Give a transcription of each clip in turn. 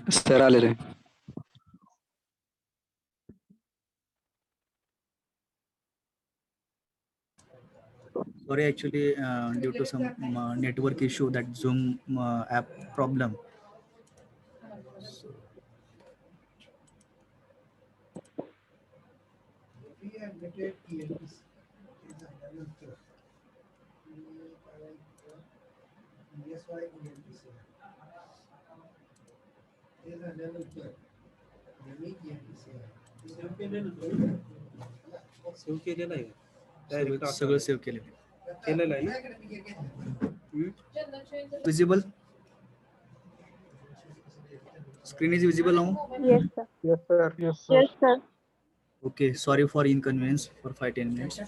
Sir आलेले. Sorry, actually, due to some network issue, that Zoom app problem. Save केलेलं आहे सगळं save केलेलं केलेलं आहे ना. Visible screen is visible now. Yes, sir. Yes, sir. Yes, sir. Okay, sorry for inconvenience for 5-10 minutes.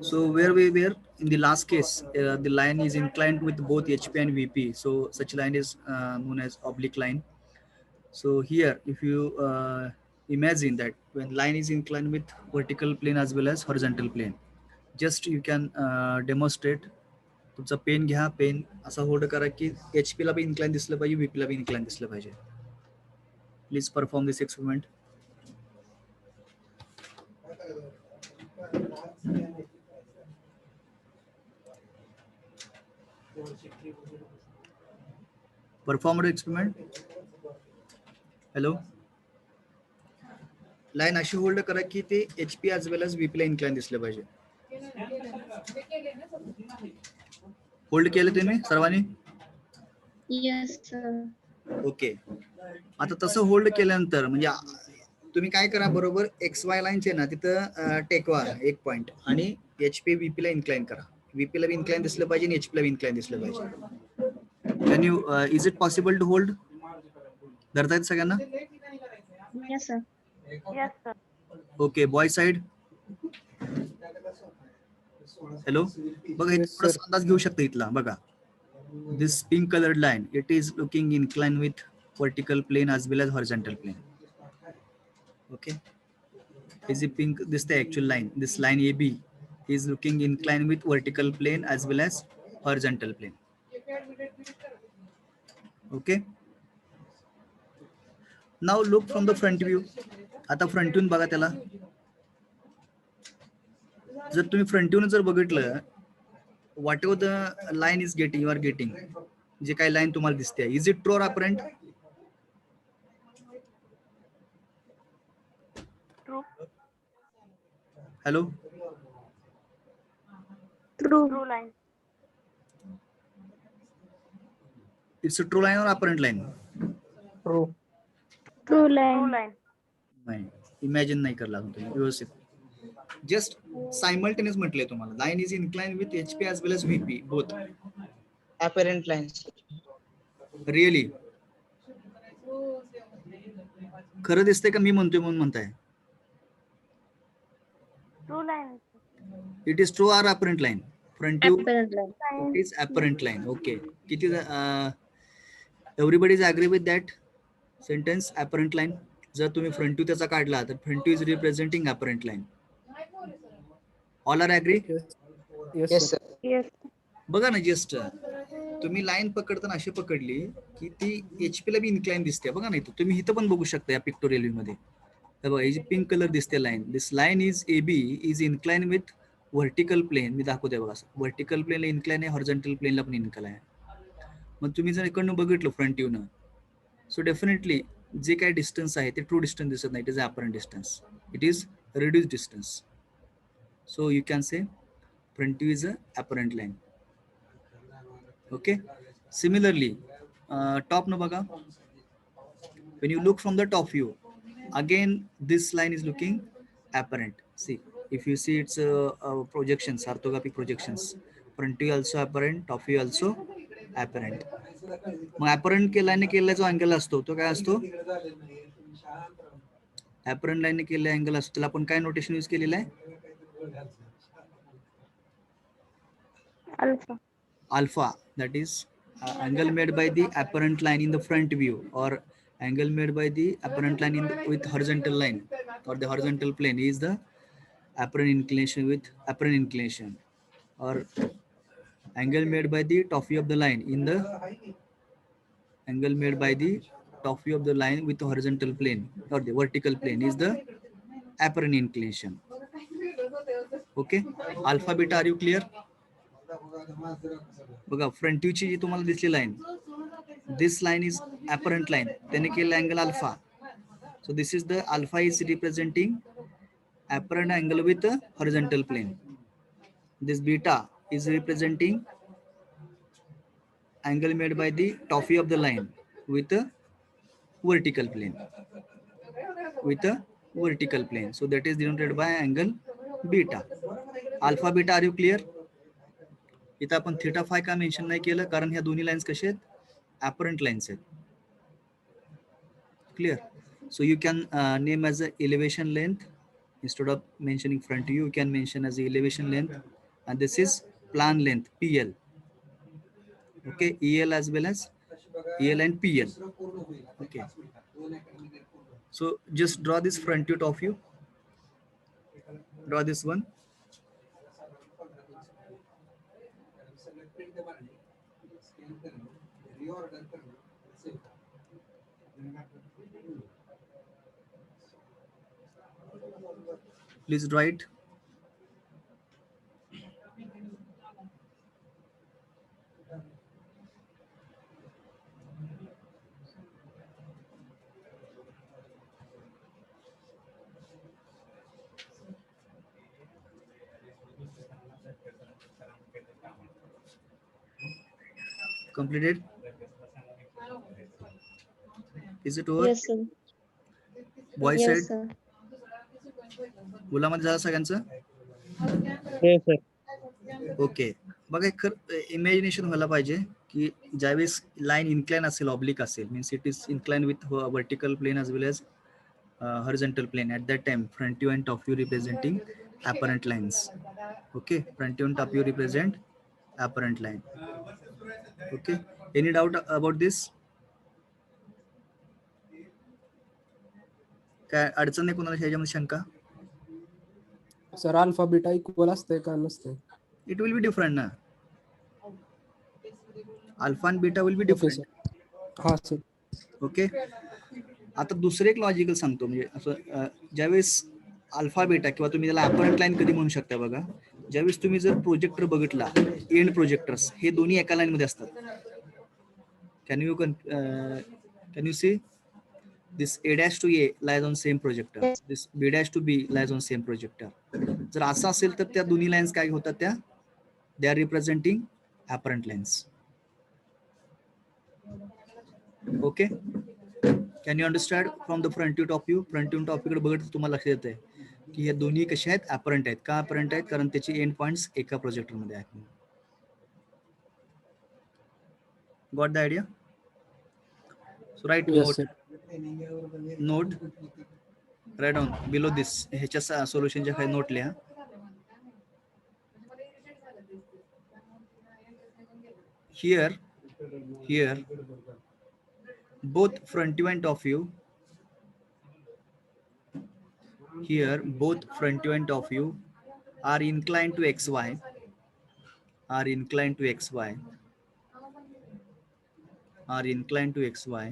So where we were in the last case, the line is inclined with both HP and VP, so such line is known as oblique line. So here if you imagine that when line is inclined with vertical plane as well as horizontal plane, just you can demonstrate. तुमचा pen घ्या, pen असा hold करा की HP ला भी incline दिसलं पाहिजे, VP ला भी incline दिसलं पाहिजे. Please perform this experiment. Performed experiment. Hello. Line अशी होल्ड करा की ते HP as well as VP ला incline दिसलं पाहिजे. होल्ड केलं तुम्ही सर्वांनी? Yes, sir. ओके. आता तसं होल्ड केल्यानंतर म्हणजे तुम्ही काय करा, बरोबर XY लाईनचे ना तिथं टेकवा एक पॉइंट आणि HP VP ला इन्क्लाइन करा. VP ला इन्क्लाइन दिसलं पाहिजे आणि HP ला इन्क्लाइन दिसलं पाहिजे. Can you is it possible to hold? धरता येत सगळ्यांना? Yes, sir. Yes, sir. Okay. Boy side. Hello. बघा इथं थोडासा अंदाज घेऊ शकता इथला. बघा this pink colored line, it is looking inclined with vertical plane as well as horizontal plane. Okay, is it pink? This the actual line. This line AB is looking inclined with vertical plane as well as horizontal plane. Okay, now look from the front view. आता front व्ह्यून बघा त्याला. जर तुम्ही front व्ह्यून जर बघितलं, whatever the line is getting, you are getting, जे काही लाईन तुम्हाला दिसते, is it true or apparent? True. Hello. True. True line. It's a true line और apparent line? True. True line. True line. नाही, imagine नाही करला तुम्ही व्यवस्थित. जस्ट सायमल्टेनियस म्हटलंय तुम्हाला. Line is incline with HP as well as VP both. Apparent lines. Really खरं दिसतंय का मी म्हणतोय म्हणून म्हणताय? True line. It is true or apparent line? Front view Apparent line. It is apparent line. Okay. किती everybody is agree with that sentence, apparent line? जर तुम्ही फ्रंट व्यू त्याचा काढला तर front view is representing apparent line. All are agree? Yes, sir. Yes. बघा ना, just तुम्ही line पकडताना अशी पकडली की ती HP ला बी इन्क्लाइन दिसते. बघा ना, इथं तुम्ही इथं पण बघू शकता या पिक्टोरियल व्ह्यू मध्ये. बघा ही जी पिंक कलर दिसते line, this line is AB is incline with vertical plane. मी दाखवते बघा, व्हर्टिकल प्लेनला इन्क्लाइन आहे, हॉरिझॉन्टल प्लेनला पण इन्क्लाइन आहे. मग तुम्ही जर इकडनं बघितलं फ्रंट व्ह्यूनं, सो डेफिनेटली जे काही डिस्टन्स आहे ते ट्रू डिस्टन्स दिसत नाही. It is apparent distance, it is reduce distance. So you can say front view is a apparent line. Okay, similarly top no baga, when you look from the top view, again this line is looking apparent. See, if you see it's projections, orthographic projections, front view also apparent, top view also apparent. Mug apparent के line केलेला जो angle असतो तो काय असतो? apparent line केलेला angle असतो त्याला आपण काय नोटेशन यूज केलेलं आहे? Alpha. Alpha, that is angle made by the apparent line in the front view, or angle made by the apparent line in with horizontal line or the horizontal plane is the apparent inclination with apparent inclination, or angle made by the top view of the line in the Angle made by the top view of the line with the horizontal plane or the vertical plane is the apparent inclination. Okay, alpha beta, are you clear? बघा front व्ह्यूची जी तुम्हाला दिसली line, this line is apparent line, त्याने केलेला angle alpha. So this is the alpha is representing apparent angle with a horizontal plane. This beta is representing angle made by the top view of the line with a vertical plane. With a vertical plane. So that is denoted by angle beta. Alpha beta, are you clear? इथं आपण theta फाय का mention नाही केलं, कारण ह्या दोन्ही lines कशा आहेत, अपरंट लाईन्स आहेत. Clear? So you can name as a elevation length. Instead of mentioning front view, you can mention as the elevation length, and this is plan length PL. Okay, EL as well as EL and PL. Okay. So just draw this front view, top view. Draw this one. Please draw it. Completed? Is it over? Yes, sir. Boy Yes, side. sir. मुलामध्ये झालं सगळ्यांचं? Yes, sir. ओके. बघा एक imagination व्हायला पाहिजे की ज्यावेळेस लाईन इन्क्लाइन असेल, ऑब्लिक असेल, means it is incline with vertical plane as well as horizontal plane. At that time, front view and top view representing apparent lines. Okay, front view and top view represent apparent line. Okay, any doubt about this? काय अडचण नाही कोणाला ह्याच्यामध्ये शंका? Sir alpha beta equal असते का नसते? It will be different ना. Alpha and beta will be okay different. Sir. हा सर. ओके. आता दुसरं एक लॉजिकल सांगतो, म्हणजे असं ज्यावेळेस अल्फा बेटा किंवा तुम्ही त्याला अपरंट लाईन कधी म्हणू शकता बघा, ज्यावेळेस तुम्ही जर प्रोजेक्टर बघितला, एंड प्रोजेक्टर्स हे दोन्ही एका लाईन मध्ये असतात. Can you see this A dash to A lies on same projector, this B dash to B lies on same projector. जर असं असेल तर त्या दोन्ही लाईन्स काय होतात, त्या they are representing apparent lines. Okay, can you understand from the front to top view? Front to top view कडे बघत तुम्हाला लक्षात येते की हे दोन्ही कसे आहेत, अपरंट आहेत. का अपरंट आहेत? कारण त्याचे एंड पॉइंट्स एका प्रोजेक्टर मध्ये आहेत. Got the idea? So right Yes, sir. Note right down below this. ह्याच्या सोल्युशनच्या काही नोट लिहा. Here both front view and top view, here both front view and top view are inclined to xy, are inclined to xy, are inclined to xy,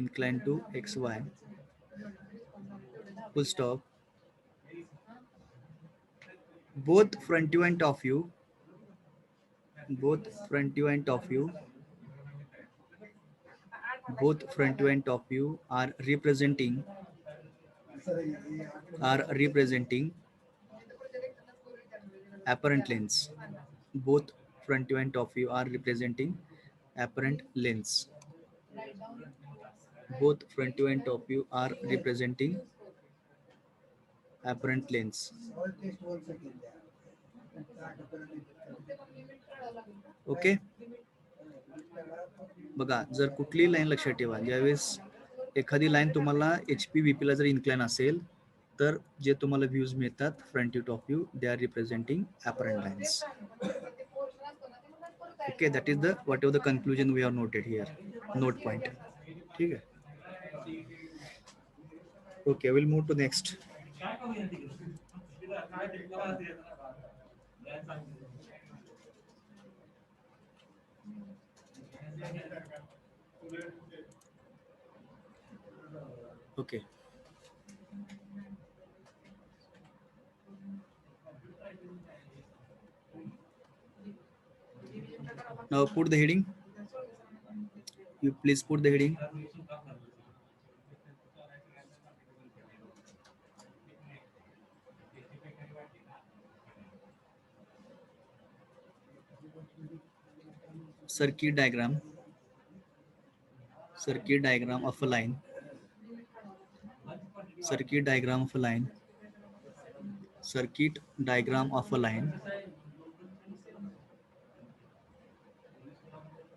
inclined to xy, full stop. Both front view and top view, both front view and top view, both front view and top view are representing apparent lens. Both front view and top view are representing apparent lens. Both front view and top view are representing apparent lens. Okay. बघा, जर कुठलीही line लक्षात ठेवा, ज्यावेळेस एखादी line तुम्हाला HP VP ला जर incline असेल तर जे तुम्हाला व्ह्यूज मिळतात front view top view, they are representing apparent lines. Okay, that is the whatever the conclusion we are noted here, note point. ठीक आहे. Okay, will move to next. Okay. Now put the heading. You please put the heading. Circuit diagram. Circuit diagram of a line. Circuit diagram of a line. Circuit diagram of a line.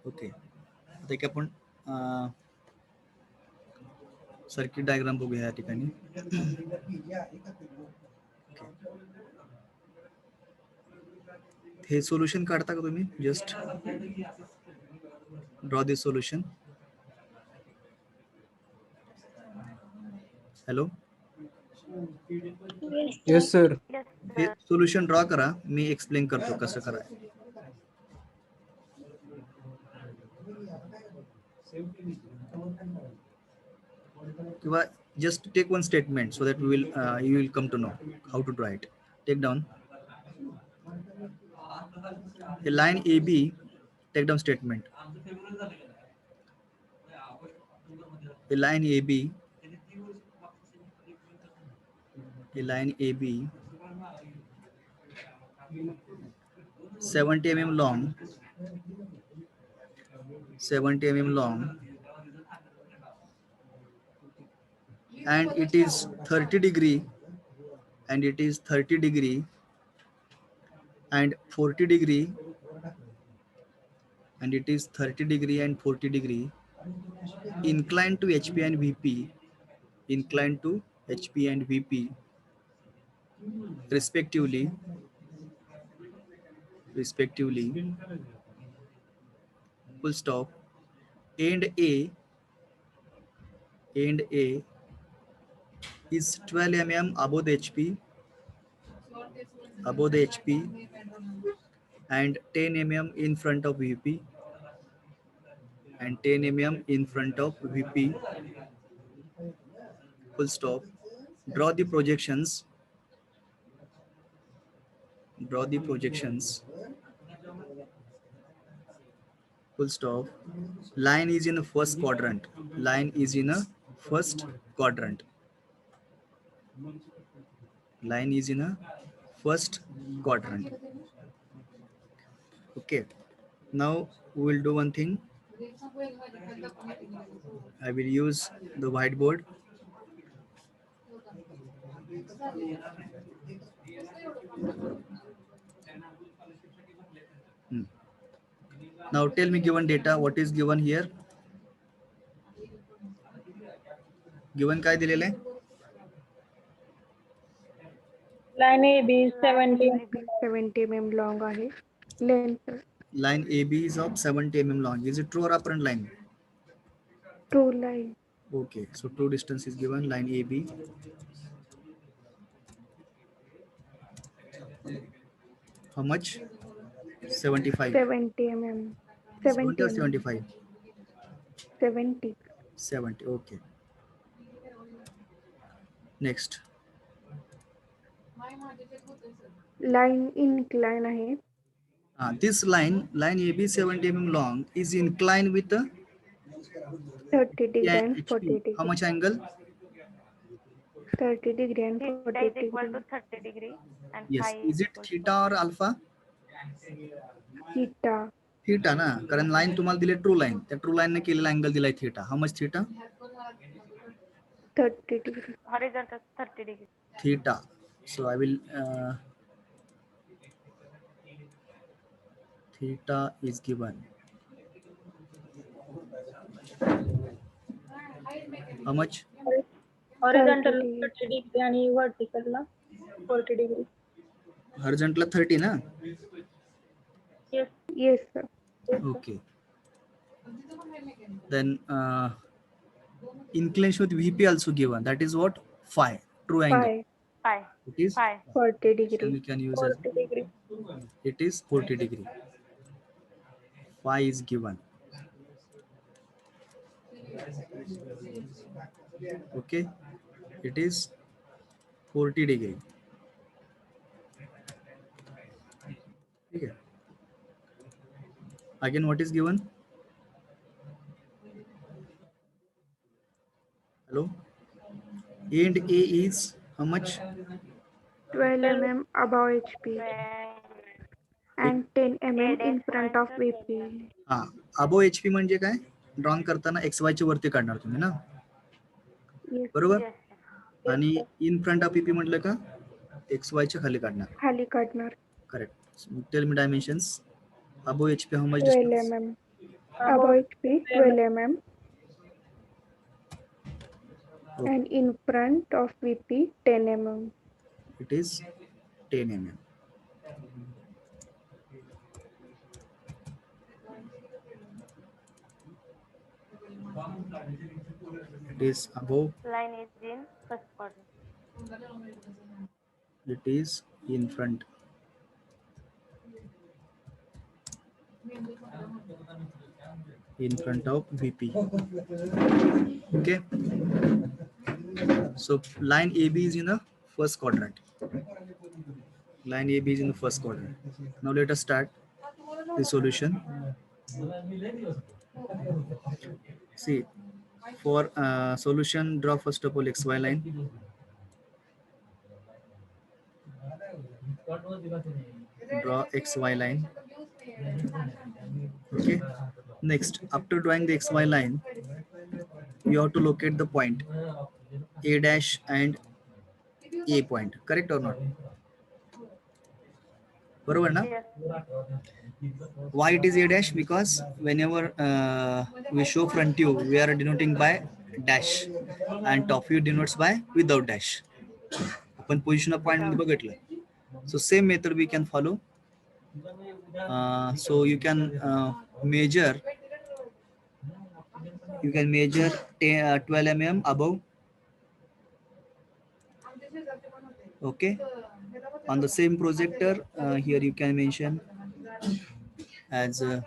Okay. आता एक आपण circuit diagram बघूया या ठिकाणी. हे solution काढता का तुम्ही? Just draw this solution. Hello, Yes, sir. Yes, हे sir. सोल्युशन ड्रॉ करा. मी एक्सप्लेन करतो कसं करायचं. किंवा just take one statement so that you will come to know how to draw it. Take down a line AB. Take down statement. A line AB. A line AB 70 mm long. 70 mm long. And it is 30 degree, and it is 30 degree and 40 degree, and it is 30 degree and 40 degree inclined to HP and VP, inclined to HP and VP respectively, full stop. End A is 12 mm above the HP, and 10 mm in front of VP, and 10 mm in front of VP, full stop. Draw the projections. Full stop. Line is in the first quadrant. Line is in a first quadrant. Line is in a first quadrant. Okay. Now we will do one thing. I will use the whiteboard. Now tell me given data, what is given here? Given काय दिलेलं आहे? Line AB is 70. 70 mm long आहे. Length Line AB is of 70 mm long. Is it true or apparent line? true line. Okay, so true distance is given. Line AB. How much? 75. 70 mm. 70 or 70 mm. 75? 70. 70. Okay. Next. Line incline आहे. This line AB 70 mm long is inclined with the 30 degree and HP. 40 degree. How much angle? 30 degree and 40 Theta is degree. equal to 30 degree and Yes. phi Is it equal to- theta or alpha? Theta. Theta ना, कारण line तुम्हाला दिली true line, त्या true line ने केलेला angle दिलाय theta. How much theta? 30 degree. horizontal 30 degree. Theta. So I will theta is given. How much? Horizontal 30 30 degree आणि vertical ला 40 degree. Horizontal 30 ना? Yes. Yes, sir. Okay. Then inclination with VP also given. That is what? Phi. True angle. Phi. Phi. It is, 5. 40 then degree. we can use as 40 degree. it is 40 degree. Phi is given. Okay, it is 40 degree. Okay. Again, what is given? Hello. A and A is how much? 12 mm above HP and 10 mm in front of VP. हा, अबो HP म्हणजे काय? Drawn करताना XY च्या वरती काढणार तुम्ही ना, Yes, बरोबर? Yes. आणि इन फ्रंट ऑफ PP म्हटलं का XY च्या खाली काढणार. खाली काढणार. Correct. Tell me dimensions. Above HP how much 12 distance? mm above HP 12 mm and in front of VP 10 mm. It is 10 mm. It is above, Line is in first quadrant. it is in front. In front of VP. Okay. So line AB is in the first quadrant. Line AB is in the first quadrant. Now let us start the solution. See, for solution, draw first of all XY line. Draw XY line. Okay. Next, after drawing the XY line, you have to locate the point A dash and A point. Correct or not? Barabar na? Yes. Why it is A dash? Because whenever we show front view, we are denoting by dash, and top view denotes by without dash. Upon position of point मध्ये बघितलं. So same method we can follow. So you can measure 12 mm above. Okay. On the same projector, here you can mention as A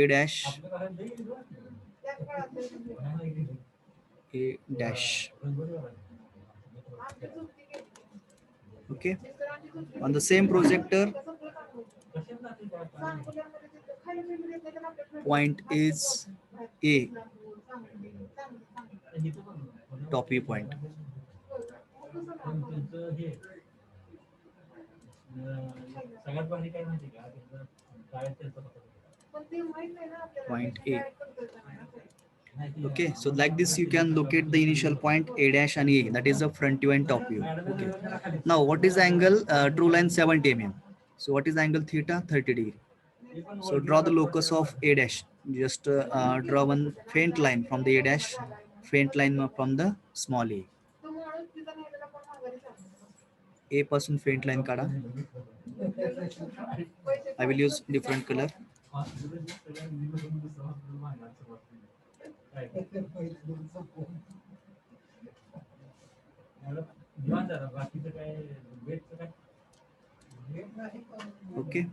dash, A dash. Okay. On the same projector, point is A, top view point. Point A. Okay, so like this you can locate the initial point A dash and A, that is the front view and top view. Okay. Now what is the angle? True line 70 mm. So what is the angle theta? 30 degree. So draw the locus of A dash. Just draw one faint line from the A dash, faint line from the small a. A पासून faint line काढा. I will use different color. Okay.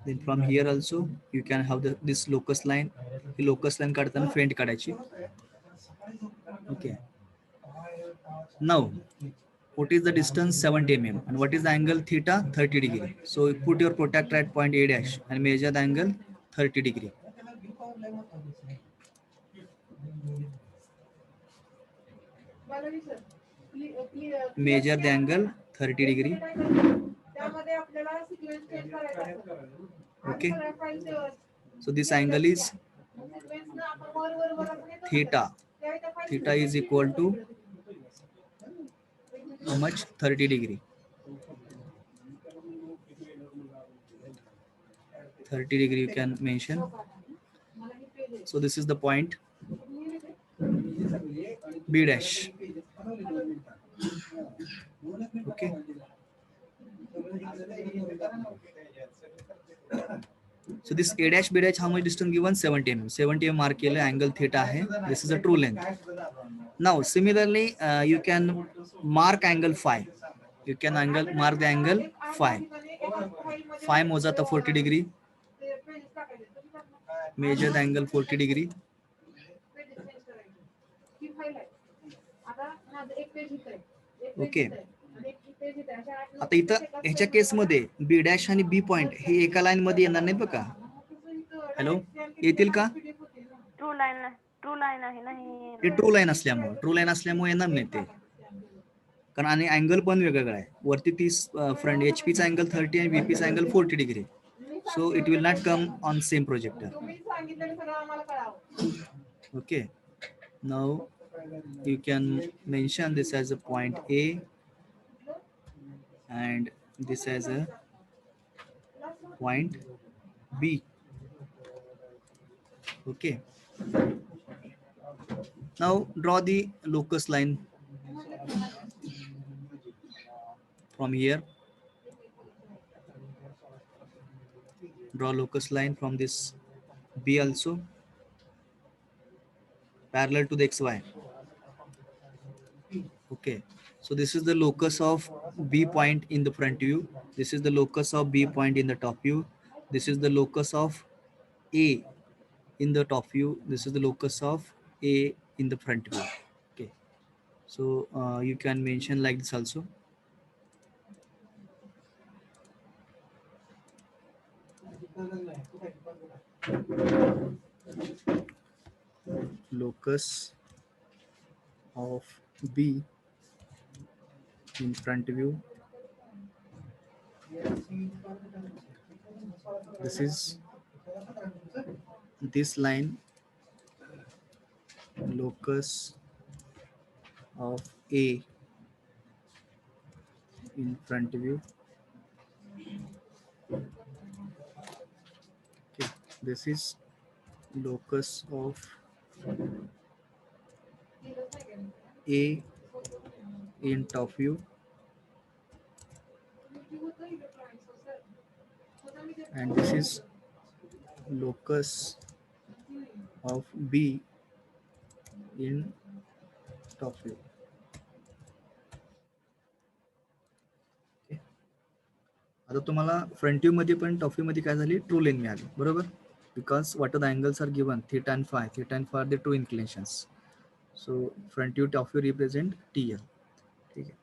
Then from here also you can have this locus line. The locus line काढताना faint काढायची. Okay. Now, what is the distance? 70 mm. And what is the angle? Theta? 30 degree. So you put your protractor at point A dash and measure the angle 30 degree. Measure the angle 30 degree. Okay. So this angle is theta. Theta is equal to how much? 30 degree. 30 degree you can mention. So this is the point B dash. Okay. So this A dash B dash, how much distance given? 70 mm. 70 mm mark केलं, angle theta आहे. This is a true length. Now similarly, you can mark angle phi. You can mark the angle phi. Phi मोजा आता 40 degree. Measure the angle 40 degree. Okay. आता इथं ह्याच्या केसमध्ये B dash आणि B point हे एका line मध्ये येणार नाहीत बघा. हॅलो, येतील का? ट्रू लाईन आहे ना हे. हे ट्रू लाईन असल्यामुळे येणार नाही ते, कारण आणि अँगल पण वेगवेगळा आहे. वरती 30 फ्रंट एचपीचा अँगल 30 आणि बीपीचा angle 40 degree. So it will not come on same projector. Okay. Now you can mention this as a point A and this as a point B. Okay. Now draw the locus line from here. Draw locus line from this B also, parallel to the XY. Okay, so this is the locus of B point in the front view. This is the locus of B point in the top view. This is the locus of A in the top view. This is the locus of A in the front view. Okay, so you can mention like this also. Locus of B in front view. This is this line, locus of A in front view. Okay, this is locus of A in top view. And this is locus of B in top view. Okay. आता तुम्हाला front view मध्ये पण top view मध्ये काय झाली? True लेन मिळाली, बरोबर? Because what are the angles are given? Theta and phi. Theta and phi are the true inclinations. So front view, top view represent TL. Okay.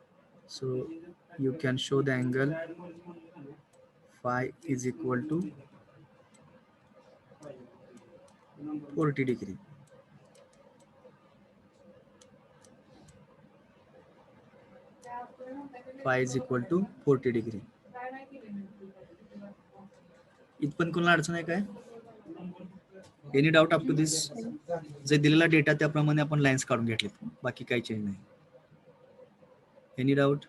So you can show the angle phi is equal to 40 degree. Phi is equal to 40 degree. इथपण कोणाला अडचण आहे काय? Any doubt up to this? जे दिलेला data त्याप्रमाणे आपण lines काढून घेतलेत, बाकी काही चेंज नाही. Any doubt?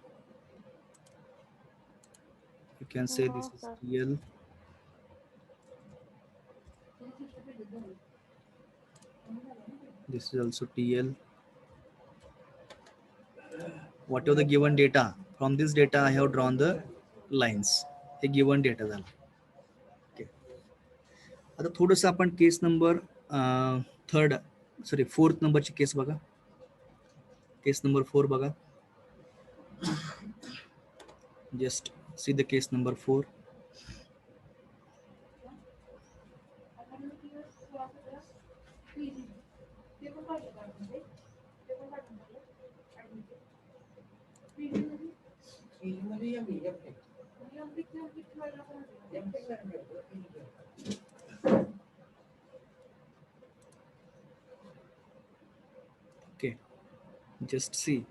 You can say this is TL. This is also TL. Whatever the given data, from this data I have drawn the lines. हे given data झाला. Okay. आता थोडंसं आपण केस नंबर फोर्थ नंबरची case बघा. Case number 4 बघा. Just see the case number 4. Okay, just see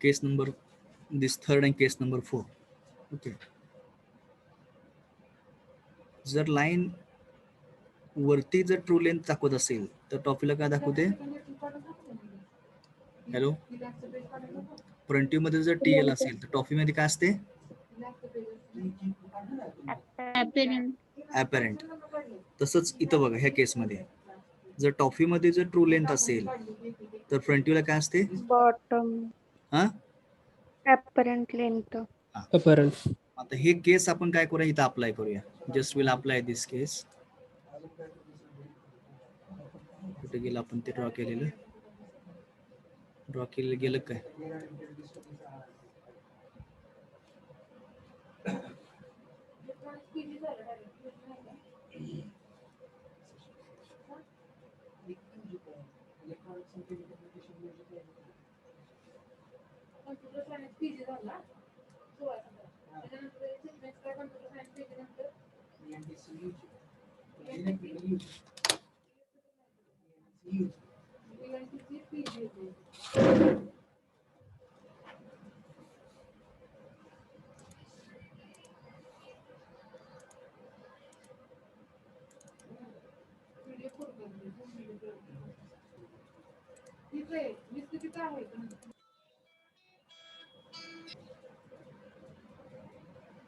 case number this third and case number 4. Okay, जर line वरती जर ट्रू लेंथ दाखवत असेल तर टॉपीला काय दाखवते? हॅलो, फ्रंट व्ह्यू मध्ये जर TL असेल तर टॉपी मध्ये काय असते? अपॅरेंट. तसंच इथं बघा, ह्या केस मध्ये जर टॉप व्ह्यू मध्ये जर ट्रू लेंथ असेल तर फ्रंट व्ह्यूला काय असते? Bottom हा, apparent length. apparent. आता हे केस आपण काय करूया, इथं अप्लाय करूया. Just will apply this case. कुठे गेलं आपण ते ड्रॉ केलेलं गेलं काय?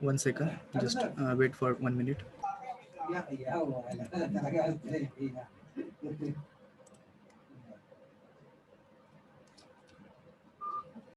One second, just wait for 1 minute.